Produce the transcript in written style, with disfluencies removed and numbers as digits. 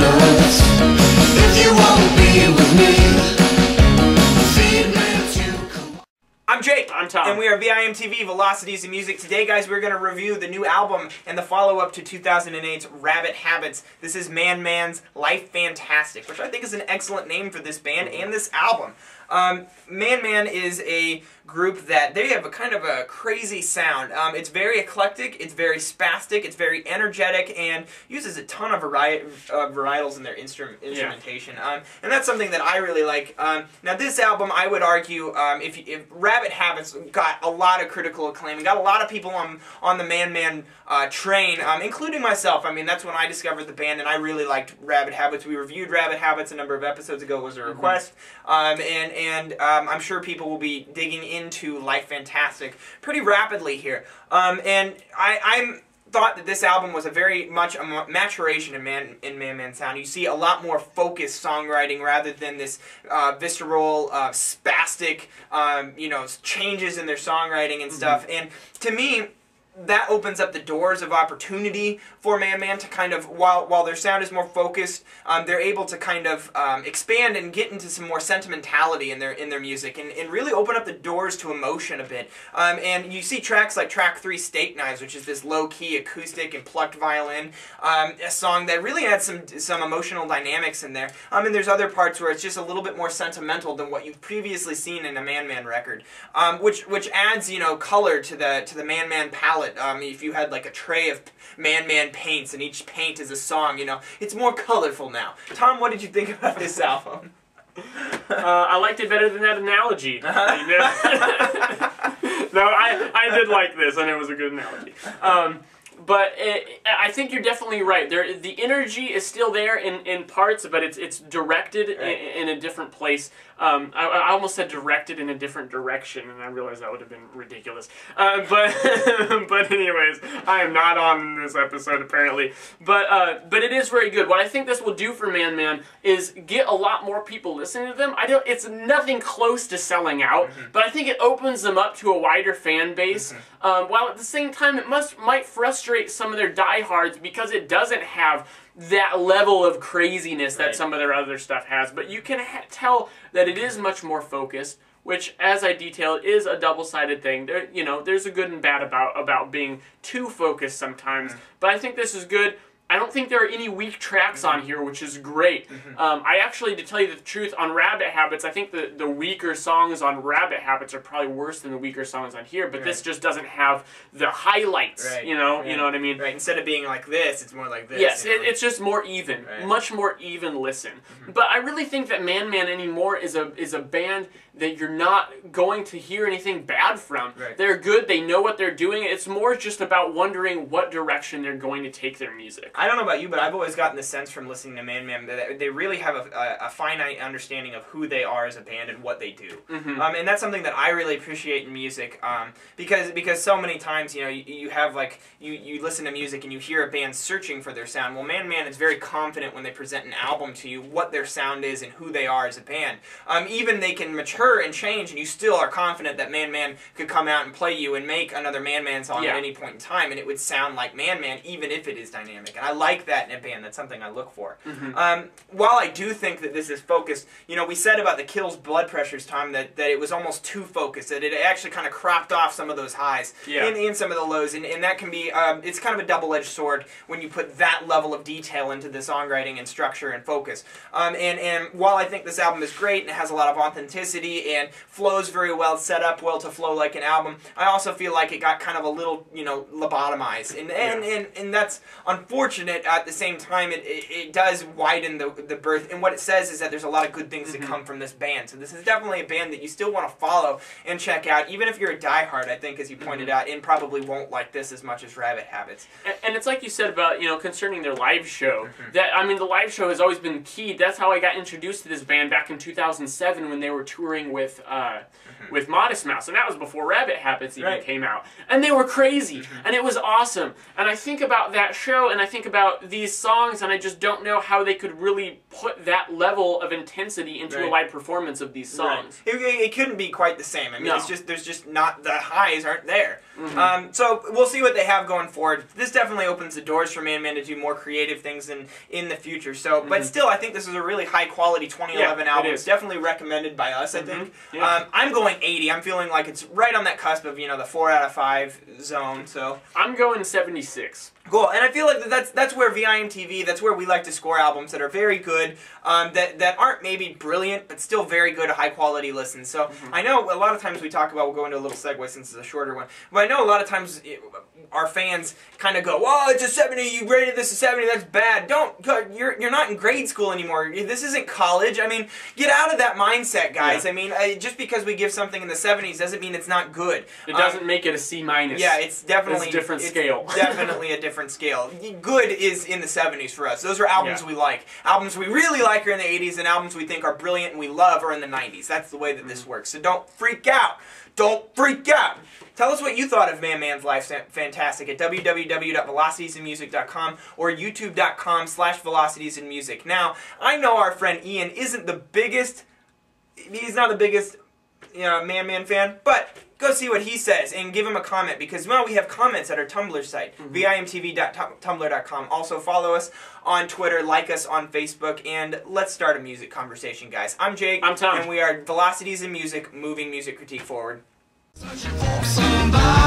nuts. If you won't be with me, feed me to. I'm Jake. I'm Tom. And we are VIMTV, Velocities and Music. Today, guys, we're going to review the new album and the follow-up to 2008's Rabbit Habits. This is Man Man's Life Fantastic, which I think is an excellent name for this band and this album. Man Man is a group that they have a kind of a crazy sound. It's very eclectic, it's very spastic, it's very energetic, and uses a ton of varietals in their instrumentation. And that's something that I really like. Now this album, I would argue, if Rabbit Habits got a lot of critical acclaim, and got a lot of people on the Man Man train, including myself. I mean, that's when I discovered the band, and I really liked Rabbit Habits. We reviewed Rabbit Habits a number of episodes ago. It was a request. I'm sure people will be digging into Life Fantastic pretty rapidly here. And I thought that this album was a very much a maturation in Man Man sound. You see a lot more focused songwriting rather than this visceral, spastic, you know, changes in their songwriting and stuff. And to me, that opens up the doors of opportunity for Man Man to kind of, while their sound is more focused, they're able to kind of expand and get into some more sentimentality in their music and really open up the doors to emotion a bit. And you see tracks like track 3, Steak Knives, which is this low-key acoustic and plucked violin, a song that really adds some emotional dynamics in there. And there's other parts where it's just a little bit more sentimental than what you've previously seen in a Man Man record, which adds, you know, color to the Man Man palette. If you had like a tray of Man Man paints and each paint is a song, you know, it's more colorful now. Tom, what did you think about this album? I liked it better than that analogy. No, I did like this, and it was a good analogy. But I think you're definitely right. The energy is still there in parts, but it's directed in a different place. I almost said directed in a different direction, and I realized that would have been ridiculous. But anyways, I am not on this episode apparently. But it is very good. What I think this will do for Man Man is get a lot more people listening to them. It's nothing close to selling out, but I think it opens them up to a wider fan base. While at the same time, it might frustrate some of their diehards because it doesn't have that level of craziness that some of their other stuff has. But you can tell that it is much more focused, which, as I detailed, is a double-sided thing. You know, there's a good and bad about being too focused sometimes. But I think this is good. I don't think there are any weak tracks on here, which is great. I actually, to tell you the truth, on Rabbit Habits, I think the weaker songs on Rabbit Habits are probably worse than the weaker songs on here, but this just doesn't have the highlights, you know what I mean? Right, instead of being like this, it's more like this. Yes, you know? it's just more even, much more even listen. But I really think that Man Man anymore is a band that you're not going to hear anything bad from. They're good, they know what they're doing. It's more just about wondering what direction they're going to take their music. I don't know about you, but I've always gotten the sense from listening to Man Man that they really have a finite understanding of who they are as a band and what they do. And that's something that I really appreciate in music, because so many times, you know, you have like, you listen to music and you hear a band searching for their sound. Well, Man Man is very confident when they present an album to you what their sound is and who they are as a band. Even they can mature and change, and you still are confident that Man Man could come out and play you and make another Man Man song at any point in time, and it would sound like Man Man, even if it is dynamic. And I like that in a band. That's something I look for. While I do think that this is focused, you know, we said about the Kills blood pressures, Tom, that it was almost too focused, that it actually kind of cropped off some of those highs and some of the lows, and that can be, it's kind of a double-edged sword when you put that level of detail into the songwriting and structure and focus. And while I think this album is great and it has a lot of authenticity and flows very well, set up well to flow like an album, I also feel like it got kind of a little, you know, lobotomized, and that's unfortunate. At the same time, it does widen the berth, and what it says is that there's a lot of good things to come from this band. So this is definitely a band that you still want to follow and check out, even if you're a diehard, I think, as you pointed out, and probably won't like this as much as Rabbit Habits. And it's like you said about, you know, concerning their live show, that, I mean, the live show has always been key. That's how I got introduced to this band back in 2007 when they were touring touring with Modest Mouse, and that was before Rabbit Habits even Right. came out. And they were crazy, and it was awesome. And I think about that show, and I think about these songs, and I just don't know how they could really put that level of intensity into a Right. live performance of these songs. Right. It couldn't be quite the same. I mean, No. it's just there's just not, the highs aren't there. So we'll see what they have going forward. This definitely opens the doors for Man Man to do more creative things in the future. So, but still, I think this is a really high quality 2011 Yeah, album. it It's is. definitely recommended by us. I think. Yeah. I'm going 80. I'm feeling like it's right on that cusp of the 4 out of 5 zone. So. I'm going 76. Cool, and I feel like that's where VIMTV, that's where we like to score albums that are very good, that aren't maybe brilliant, but still very good, high quality listens. So I know a lot of times we talk about, we'll go into a little segue since it's a shorter one, but I know a lot of times our fans kind of go, "Oh, it's a 70, you rated this a 70, that's bad." You're not in grade school anymore. This isn't college. I mean, get out of that mindset, guys. Yeah. I mean, just because we give something in the 70s doesn't mean it's not good. It doesn't make it a C-. Yeah, it's definitely It's a different scale. Definitely a different scale. Good is in the 70s for us. Those are albums we like. Albums we really like are in the 80s, and albums we think are brilliant and we love are in the 90s. That's the way that this works. So don't freak out. Don't freak out. Tell us what you thought of Man Man's Life Fantastic at www.velocitiesandmusic.com or youtube.com/velocitiesandmusic. Now, I know our friend Ian isn't the biggest, he's not the biggest Man Man fan, but go see what he says and give him a comment, because we have comments at our Tumblr site, vimtv.tumblr.com. Also follow us on Twitter, like us on Facebook, and let's start a music conversation, guys. I'm Jake. I'm Tom. And we are Velocities in Music, moving music critique forward. Searching for somebody.